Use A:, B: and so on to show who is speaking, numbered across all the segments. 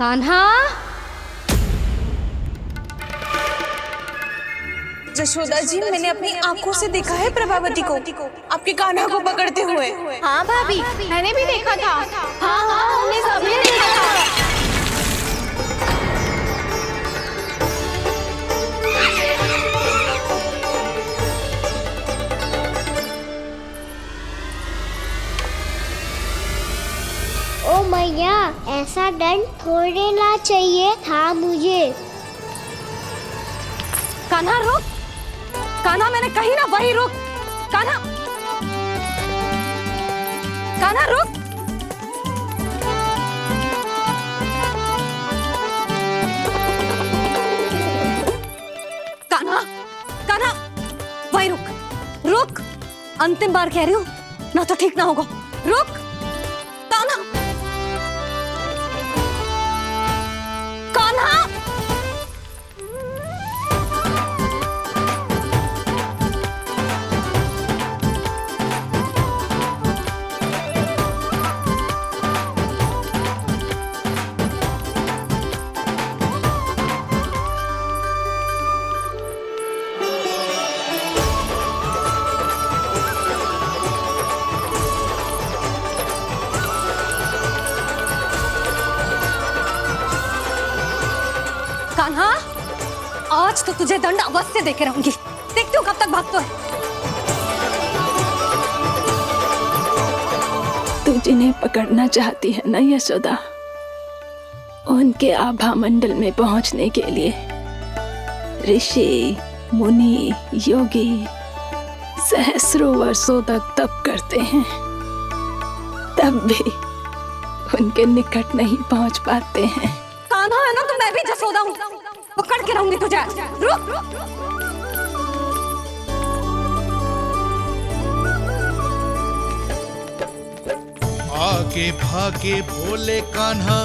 A: कान्हा।
B: जशोदा जी, मैंने अपनी आंखों से देखा है प्रभावती को आपके कान्हा को पकड़ते हुए।
A: हाँ भाभी, मैंने भी देखा था। हाँ हाँ, हमने सबने देखा था।
C: ओ मैया, ऐसा दंड थोड़े ना चाहिए था मुझे।
A: कान्हा रुक, कान्हा मैंने कही ना वही रुक। कान्हा, कान्हा रुक। कान्हा, कान्हा वही रुक, रुक। अंतिम बार कह रही हूँ, ना तो ठीक ना होगा। रुक कान्हा, कान्हा। कान्हा, आज तो तुझे दंड अवश्य देके रहूंगी। देखती हूँ कब तक भागता है।
D: तू जिन्हें पकड़ना चाहती है ना यशोदा, उनके आभा मंडल में पहुंचने के लिए ऋषि, मुनि, योगी सहस्रों वर्षों तक तप करते हैं, तब भी उनके निकट नहीं पहुंच पाते हैं।
A: कान्हा है ना, तो मैं भी जसोदा हूँ, पकड़ के रहूंगी तुझे। रुक।
E: आगे भागे भोले कान्हा,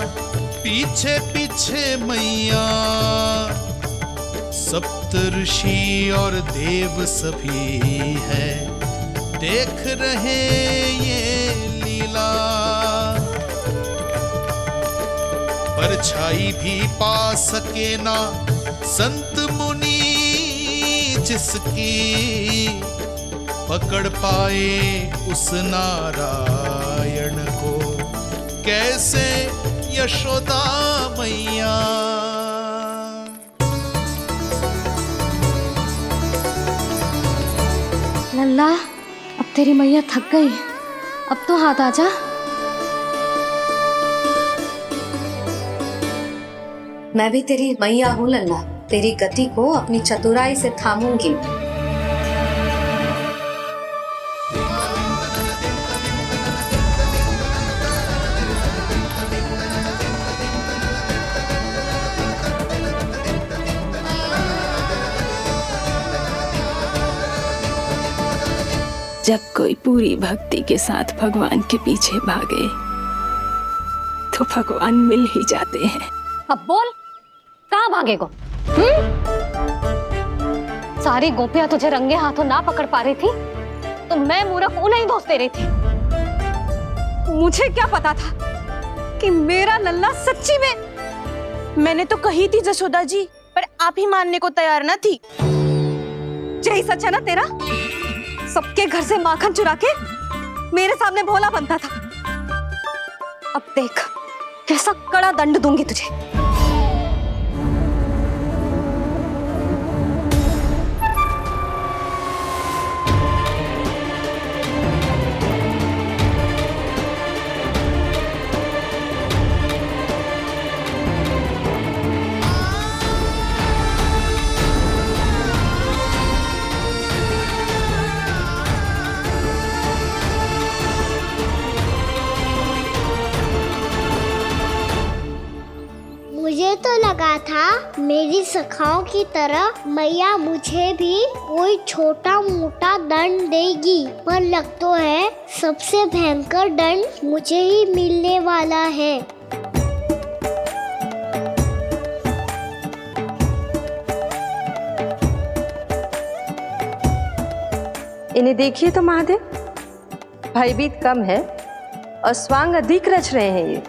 E: पीछे पीछे मैया, सप्त ऋषि और देव सभी है, देख रहे ये लीला। परछाई भी पा सके ना संत मुनि जिसकी, पकड़ पाए उस नारायण को कैसे यशोदा मैया।
A: लल्ला, अब तेरी मैया थक गई, अब तो हाथ आजा।
F: मैं भी तेरी मैया हूँ लल्ला, तेरी गति को अपनी चतुराई से थामूंगी।
D: जब कोई पूरी भक्ति के साथ भगवान के पीछे भागे तो भगवान मिल ही जाते हैं।
A: अब बोल, कहाँ भागेगा? सारी गोपियां तुझे रंगे हाथों ना पकड़ पा रही थी, तो मैं मूर्ख उन्हें ही दोष दे रही थी। मुझे क्या पता था कि मेरा लल्ला सच्ची में।
B: मैंने तो कही थी जशोदा जी, पर आप ही मानने को तैयार न थी।
A: यही सच है ना तेरा? सबके घर से माखन चुरा के मेरे सामने भोला बनता था। अब देख कैसा कड़ा दंड दूंगी तुझे।
C: मुझे तो लगा था मेरी सखाओं की तरह मैया मुझे भी कोई छोटा मोटा दंड देगी, पर लग तो है सबसे भयंकर दंड मुझे ही मिलने वाला है।
G: इन्हें देखिए तो महादेव, भयभीत कम है और स्वांग अधिक रच रहे हैं ये।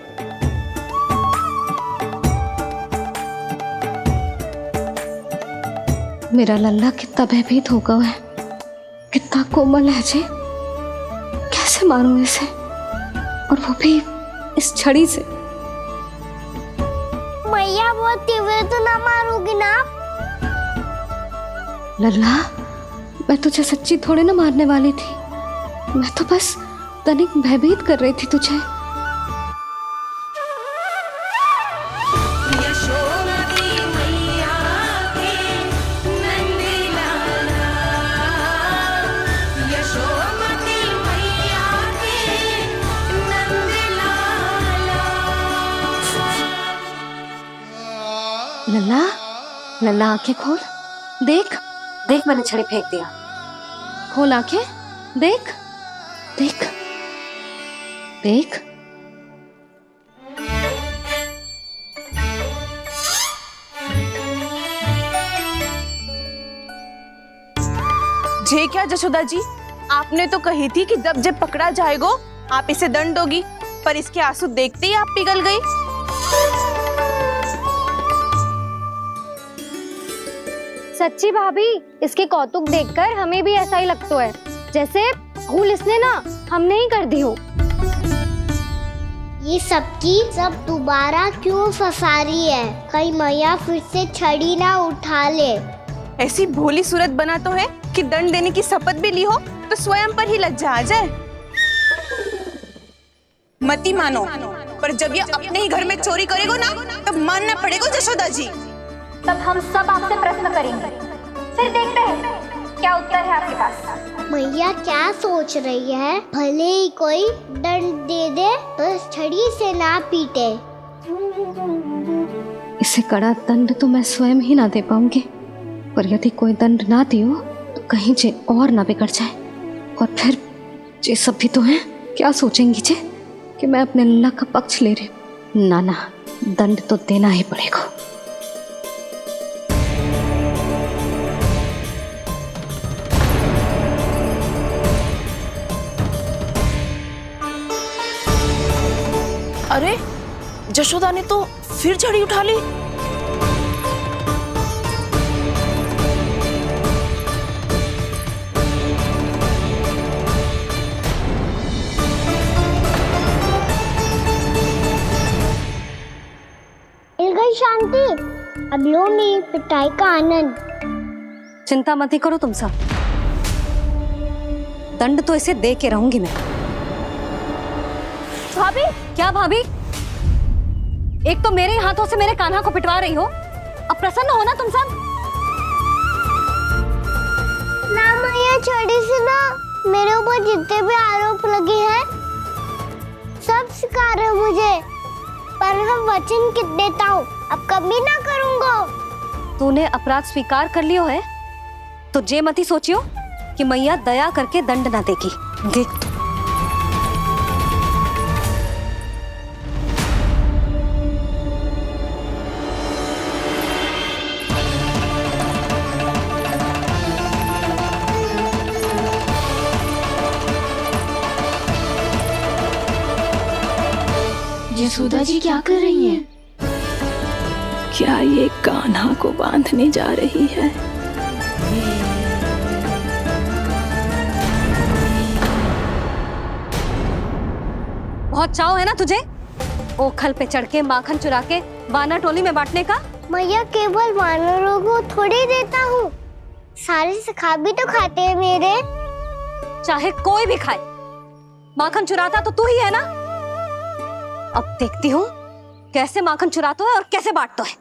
A: मेरा लल्ला कितना भयभीत हो गया है, कितना कोमल है जी। कैसे मारूं इसे, और वो भी इस छड़ी से।
C: मैया बहुत तीव्र तो ना मारोगी ना?
A: लल्ला, मैं तुझे सच्ची थोड़े ना मारने वाली थी, मैं तो बस तनिक भयभीत कर रही थी तुझे। लल्ला, लल्ला आंखें खोल, देख
F: देख, मैंने छड़ी फेंक दिया।
A: खोल आंखें, देख देख देख।
B: जे क्या जशोदा जी, आपने तो कही थी कि जब जब पकड़ा जाएगा आप इसे दंड दोगी, पर इसके आंसू देखते ही आप पिघल गई।
A: सच्ची भाभी, इसके कौतुक देखकर हमें भी ऐसा ही लगता है जैसे भूल इसने ना हमने ही कर दी हो।
C: ये सबकी सब दोबारा क्यों फंसा रही है? कहीं मैया फिर से छड़ी ना उठा ले।
B: ऐसी भोली सूरत बना तो है कि दंड देने की शपथ भी ली हो तो स्वयं पर ही लज्जा आ जाए। मती मानो, पर जब ये अपने ही घर में चोरी करेगो ना तब मानना पड़ेगा जशोदा जी।
A: तब हम सब आपसे प्रश्न करेंगे, फिर देखते हैं क्या उत्तर है आपके पास।
C: मैया क्या सोच रही है? भले ही कोई दंड दे दे, बस छड़ी से ना पीटे।
A: इसे कड़ा दंड तो मैं स्वयं ही ना दे पाऊंगी, पर यदि कोई दंड ना दियो तो कहीं जे और ना बिगड़ जाए, और फिर जे सब भी तो हैं, क्या सोचेंगी जे कि मैं अपने लल्ला का पक्ष ले रही हूँ। ना ना, दंड तो देना ही पड़ेगा।
B: अरे, जशोदा ने तो फिर छड़ी उठा ली।
C: मिल गई शांति, अब लो मेरी पिटाई का आनंद।
A: चिंता मत ही करो तुम सब, दंड तो इसे दे के रहूंगी मैं। भाभी, क्या भाभी? एक तो मेरे हाथों से मेरे कान्हा को पिटवा रही हो, अब प्रसन्न हो ना तुम सब?
C: ना मैया, छड़ी से ना मेरे ऊपर जितने भी आरोप लगे हैं सब स्वीकार है मुझे, पर हम वचन देता हूँ अब कभी ना करूँगा।
A: तूने अपराध स्वीकार कर लियो है तो जे मत ही सोचियो कि मैया दया करके दंड ना देगी। देख तू।
D: यशोदा जी क्या कर रही हैं? क्या ये कान्हा को बांधने जा रही है?
A: बहुत चाव है ना तुझे ओखल पे चढ़ के माखन चुरा के वानर टोली में बांटने का?
C: मैया केवल वानरों को थोड़ी देता हूँ, सारे सखा भी तो खाते हैं मेरे।
A: चाहे कोई भी खाए, माखन चुराता तो तू ही है ना। अब देखती हूँ कैसे माखन चुराता है और कैसे बांटता है।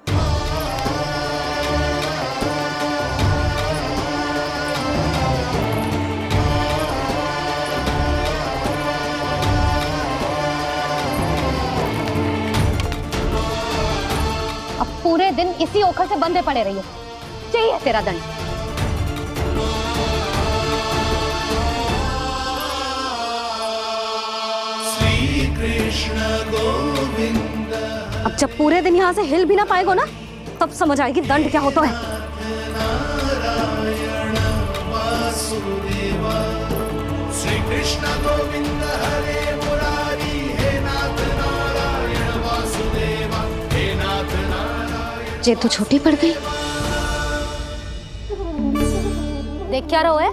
A: अब पूरे दिन इसी ओखल से बंधे पड़े रहिए, चाहिए तेरा दंड। अब जब पूरे दिन यहाँ से हिल भी ना पाएगो ना, तब समझ आएगी दंड क्या होता है।
E: श्री कृष्ण गोविंद हरे मुरारी, हे नाथ नारायण वासुदेवा, हे नाथ नारायण।
A: जे तो छोटी पड़ गई। देख क्या रहो है?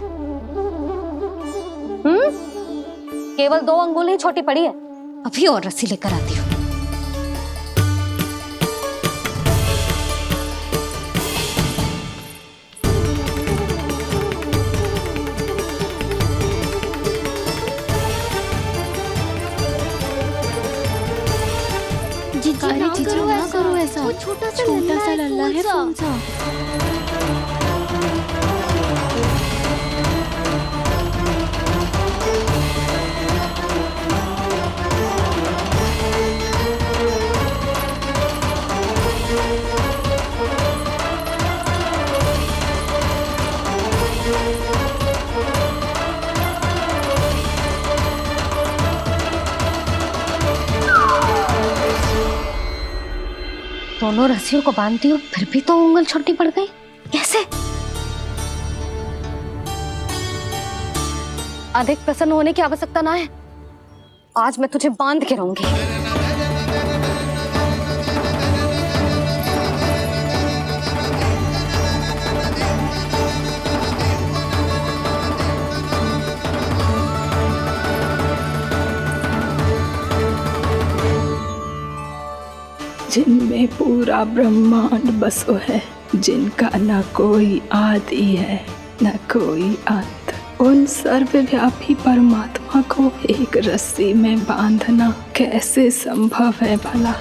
A: केवल 2 अंगुल ही छोटी पड़ी है, अभी और रस्सी लेकर आती हूँ।
C: जीजी ना करो ऐसा। वो छोटा सा लल्ला है कौन सा?
A: दोनों रस्सियों को बांधती हूँ, फिर भी तो उंगल छोटी पड़ गई। कैसे? अधिक प्रसन्न होने की आवश्यकता ना है, आज मैं तुझे बांध के रहूंगी।
D: जिनमें पूरा ब्रह्मांड बसो है, जिनका न कोई आदि है न कोई अंत, उन सर्वव्यापी परमात्मा को एक रस्सी में बांधना कैसे संभव है भला?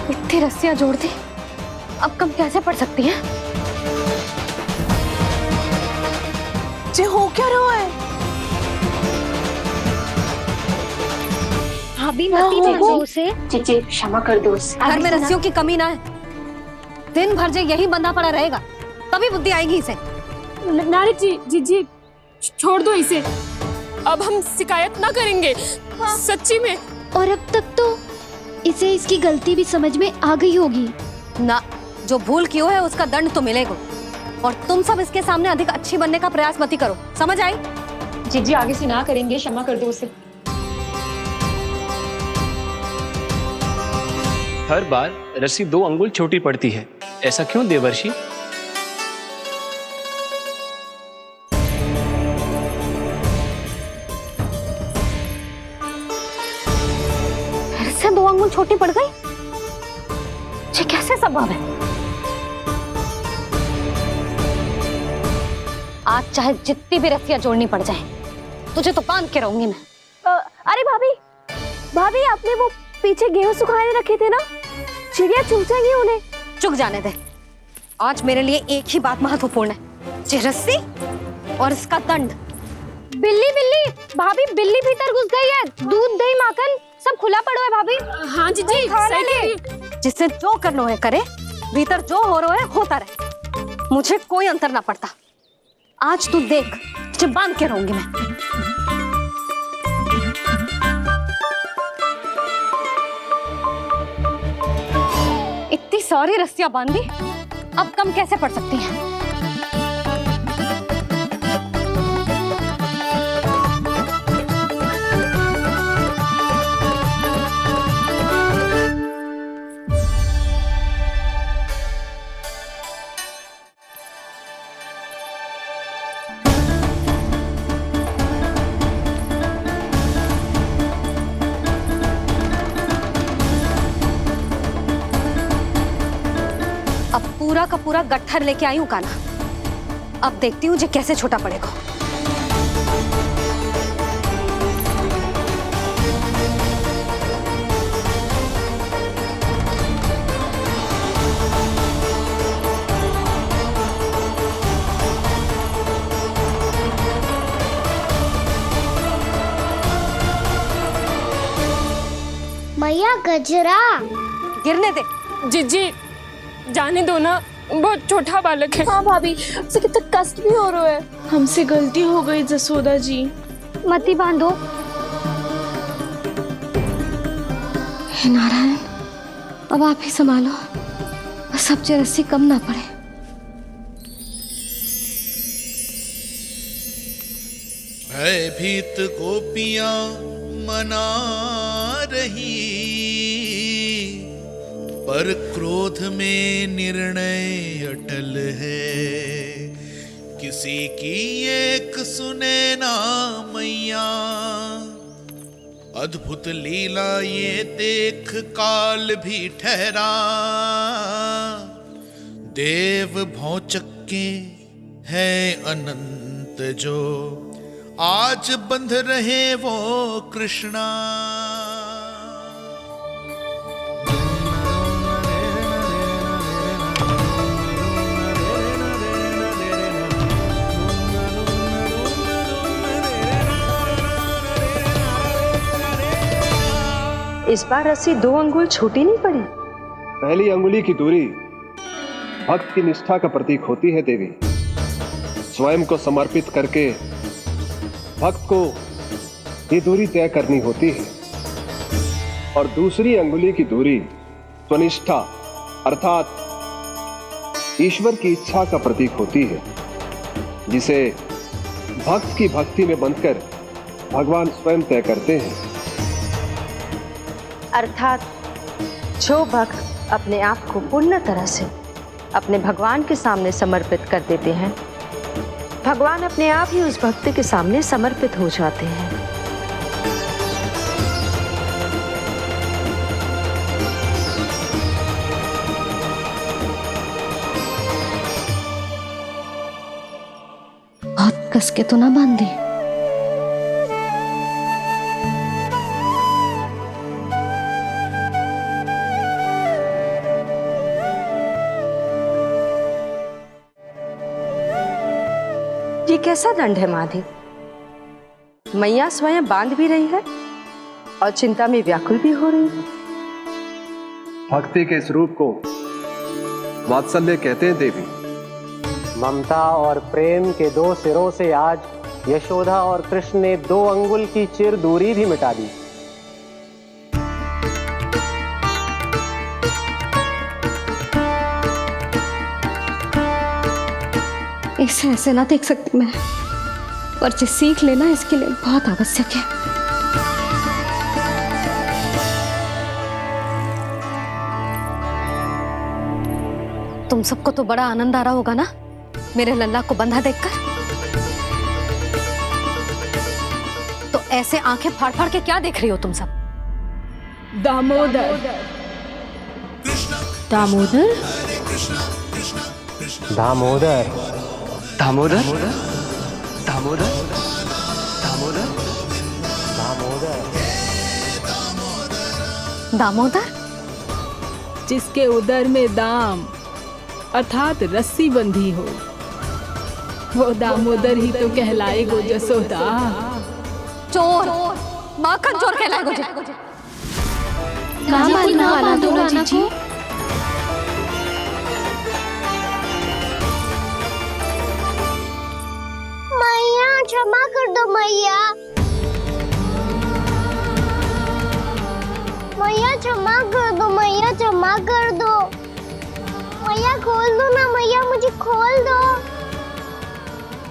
A: इतनी रस्सियां जोड़ दी, अब कम कैसे पड़ सकती हैं?
B: जे हो क्या रहा है?
A: भाभी मती दो से
H: जीजी क्षमा कर दो उसे।
A: घर में रस्सियों की कमी ना है, दिन भर जो यही बंधा पड़ा रहेगा तभी बुद्धि आएगी इसे।
I: नारद जी जीजी छोड़ दो इसे, अब हम शिकायत ना करेंगे। सच्ची में।
C: और अब तक तो इसे इसकी गलती भी समझ में आ गई होगी
A: ना। जो भूल की है उसका दंड तो मिलेगा, और तुम सब इसके सामने अधिक अच्छी बनने का प्रयास मत करो, समझ आई?
H: जीजी आगे से ना करेंगे, क्षमा कर दो उसे।
J: हर बार रस्सी 2 अंगुल छोटी पड़ती है, ऐसा क्यों देवर्षि?
A: फिर से 2 अंगुल छोटी पड़ गई? ये कैसे संभव है? आज चाहे जितनी भी रस्सियां जोड़नी पड़ जाए, तुझे तो बांध के रहूंगी मैं।
B: अरे भाभी आपने वो पीछे गेहूं सुखाए रखे थे ना, चिड़िया चुग जाएंगी उन्हें।
A: चुक जाने दे, आज मेरे लिए एक ही बात महत्वपूर्ण है, ये रस्सी और इसका दंड।
C: बिल्ली भाभी, बिल्ली भीतर घुस गई है। दूध दही माखन सब खुला पड़ा है भाभी।
I: हाँ जीजी सही कह रही है।
A: जिससे जो करना है करे, भीतर जो हो रहा है होता रहे, मुझे कोई अंतर ना पड़ता। आज तू देख, तुझे बांध के रहूंगी मैं। इतनी सारी रस्सियां बांधी, अब कम कैसे पड़ सकती हैं? अब पूरा का पूरा गट्ठर लेके आई हूं कान्हा, अब देखती हूँ जे कैसे छोटा पड़ेगा।
C: मैया गजरा
A: गिरने दे।
I: जीजी जाने दो ना, बहुत छोटा बालक है।
B: हाँ भाभी, उसे कितना कष्ट भी हो रहा है। हमसे गलती हो गई जसोदा जी।
C: मती बांधो।
A: हे नारायण, अब आप ही संभालो, बस अब जे रस्सी कम ना पड़े।
E: भयभीत गोपियां मना रही, पर क्रोध में निर्णय अटल है, किसी की एक सुने ना मैया। अद्भुत लीला ये देख काल भी ठहरा, देव भौचक्के है अनंत जो, आज बंध रहे वो कृष्णा।
G: इस बार रस्सी 2 अंगुल छोटी नहीं पड़ी।
K: पहली अंगुली की दूरी भक्त की निष्ठा का प्रतीक होती है देवी। स्वयं को समर्पित करके भक्त को ये दूरी तय करनी होती है। और दूसरी अंगुली की दूरी स्वनिष्ठा अर्थात ईश्वर की इच्छा का प्रतीक होती है, जिसे भक्त की भक्ति में बंधकर भगवान स्वयं तय करते हैं।
G: अर्थात जो भक्त अपने आप को पूर्ण तरह से अपने भगवान के सामने समर्पित कर देते हैं, भगवान अपने आप ही उस भक्त के सामने समर्पित हो जाते हैं।
A: बहुत कस के तो ना बांधी।
G: ये कैसा दंड है माधे? मैया स्वयं बांध भी रही है और चिंता में व्याकुल भी हो रही है।
K: भक्ति के इस रूप को वात्सल्य कहते हैं देवी।
L: ममता और प्रेम के 2 सिरों से आज यशोदा और कृष्ण ने 2 अंगुल की चिर दूरी भी मिटा दी।
A: इसे ऐसे ना देख सकती मैं, पर जो सीख लेना इसके लिए बहुत आवश्यक है। तुम सबको तो बड़ा आनंद आ रहा होगा ना मेरे लल्ला को बंधा देखकर। तो ऐसे आंखें फाड़ फाड़ के क्या देख रही हो तुम सब?
D: दामोदर। दामोदर?
L: दामोदर।
J: दामोदर दामोदर दामोदर
L: दामोदर
A: दामोदर?
D: जिसके उदर में दाम अर्थात रस्सी बंधी हो, वो दामोदर ही तो कहलाएगो जसोदा।
A: चोर, माखन चोर कहलाएगो जे।
D: ना बांधो जीजी।
C: मैया क्षमा कर दो मैया। मैया क्षमा कर दो, मैया क्षमा कर दो। मैया खोल दो ना मैया, मुझे खोल दो।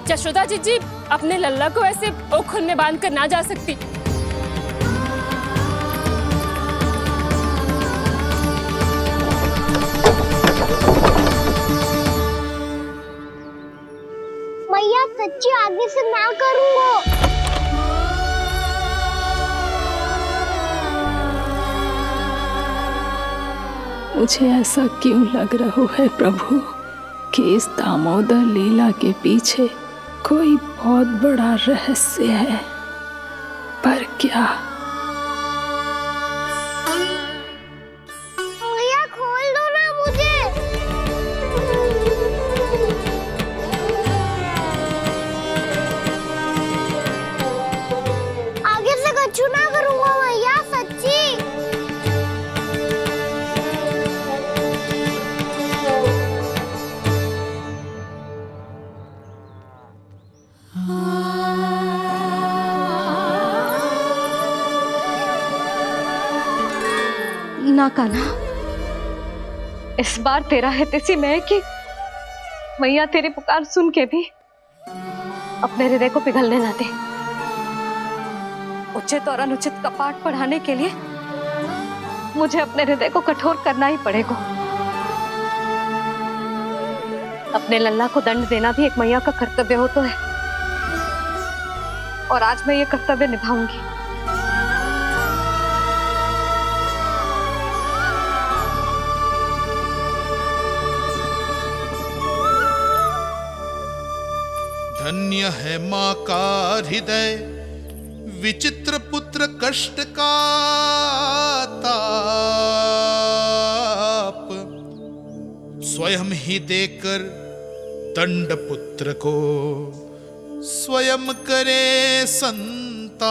I: जशोदा जीजी अपने लल्ला को ऐसे ओखल में बांध कर ना जा सकती।
C: मैया सच्ची आगे से ना करूंगा।
D: मुझे ऐसा क्यों लग रहा है प्रभु कि इस दामोदर लीला के पीछे कोई बहुत बड़ा रहस्य है, पर क्या?
C: मैया खोल दो ना मुझे। आगे से कछु ना करूंगा मैया, सच्ची।
A: ना कान्हा, इस बार तेरा है तेसी मैं कि मैया तेरी पुकार सुन के भी अपने हृदय को पिघलने ना दे। उचित और अनुचित का पाठ पढ़ाने के लिए मुझे अपने हृदय को कठोर करना ही पड़ेगा। अपने लल्ला को दंड देना भी एक मैया का कर्तव्य हो तो है, और आज मैं ये कर्तव्य निभाऊंगी।
E: धन्य है माँ का हृदय, विचित्र पुत्र कष्ट का ताप, स्वयं ही देकर दंड पुत्र को स्वयं करे संताप।